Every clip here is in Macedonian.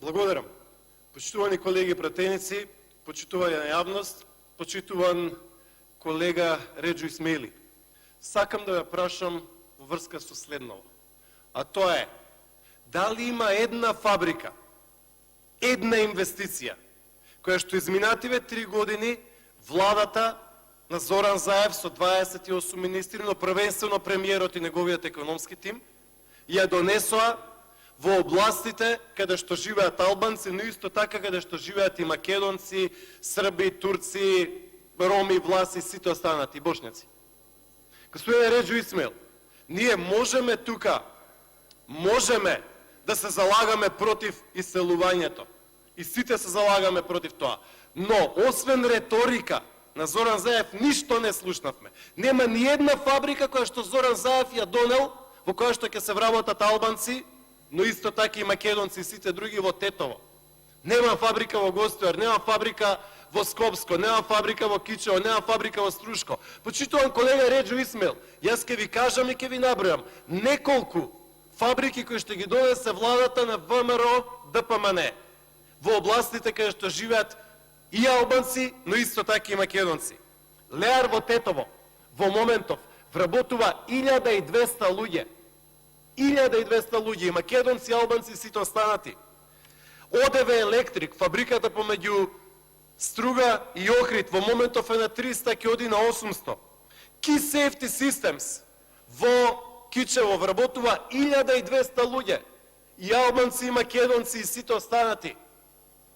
Благодарам. Почитувани колеги пратеници, почитувана јавност, почитуван колега Реджо Исмаили. Сакам да ве прашам во врска со следново. А тоа е, дали има една фабрика, една инвестиција, која што изминативе 3 години владата на Зоран Заев со 28 министри, но првенствено премиерот и неговиот економски тим, ја донесоа во областите каде што живеат албанци, но исто така каде што живеат и македонци, срби, турци, роми, власи, сите останати, бошњаци. Господин Реджо Исмаил, ние можеме тука, да се залагаме против иселувањето. И сите се залагаме против тоа. Но, освен реторика на Зоран Заев, ништо не слушнавме. Нема ни една фабрика која што Зоран Заев ја донел, во која што ќе се вработат албанци, но исто така и македонци и сите други во Тетово. Нема фабрика во Гостојар, нема фабрика во Скопско, нема фабрика во Кичево, нема фабрика во Струшко. Почитуван колега Реджо Исмаил, јас ќе ви кажам и ќе ви набројам неколку фабрики кои што ги донесе владата на ВМРО ДПМН во областите каде што живеат и албанци, но исто така и македонци. Леар во Тетово во моментов вработува 1200 луѓе. 1200 луѓе, и македонци, и албанци, и сите останати. ОДВ Електрик, фабриката помеѓу Струга и Охрид, во моментов е на 300, ќе оди на 800. Key Safety Systems во Кичево вработува 1200 луѓе, и албанци, и македонци, и сите останати.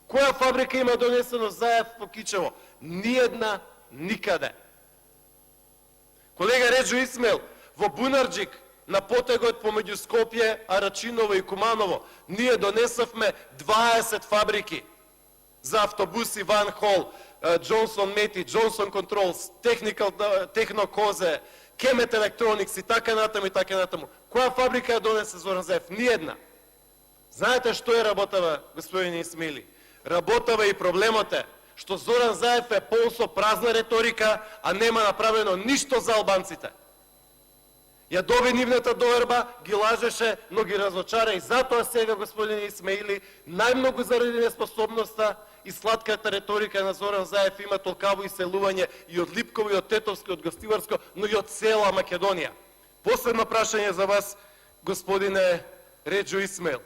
Која фабрика има донесено Заев по Кичево? Ниедна, никаде. Колега Реджо Исмаил, во Бунарџик, на потегот помеѓу Скопје, Арачиново и Куманово, ние донесовме 20 фабрики за автобуси, Ван Хол, Джонсон Мети, Джонсон Контролс, Техно Козе, Кемет Електроникс и така натаму и така натаму. Која фабрика ја донесе Зоран Заев? Ниедна. Знаете што е работава, господин Исмаили? Работава и проблемот е што Зоран Заев е полн со празна реторика, а нема направено ништо за албанците. Ја доби нивната доверба, ги лажеше, но ги разочара, и затоа сега, господин Исмаили, најмногу заради неспособноста и сладката реторика на Зоран Заев има толкаво иселување и од Липково, и од Тетовско, и од Гостиварско, но и од цела Македонија. Последно прашање за вас, господине Реджо Исмаил.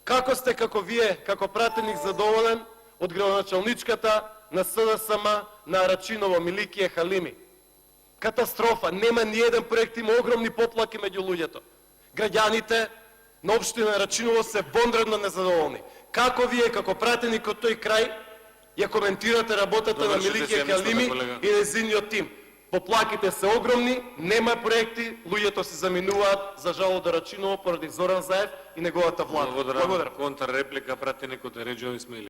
Како сте, како вие, како пратеник, задоволен од градоначалничката на СДСМ на Арачиново, Миликија Халими? Катастрофа, нема ни еден проект, има огромни поплаки меѓу луѓето. Граѓаните на општина Арачиново се вонредно незадоволни. Како вие, како пратеник од тој крај, ја коментирате работата на Миликија Халими и нејзиниот тим? Поплаките се огромни, нема проекти, луѓето се заминуваат за жал од Арачиново поради Зоран Заев и неговата влада. Благодарам. Контрреплика, пратеникот Реджо Исмаили.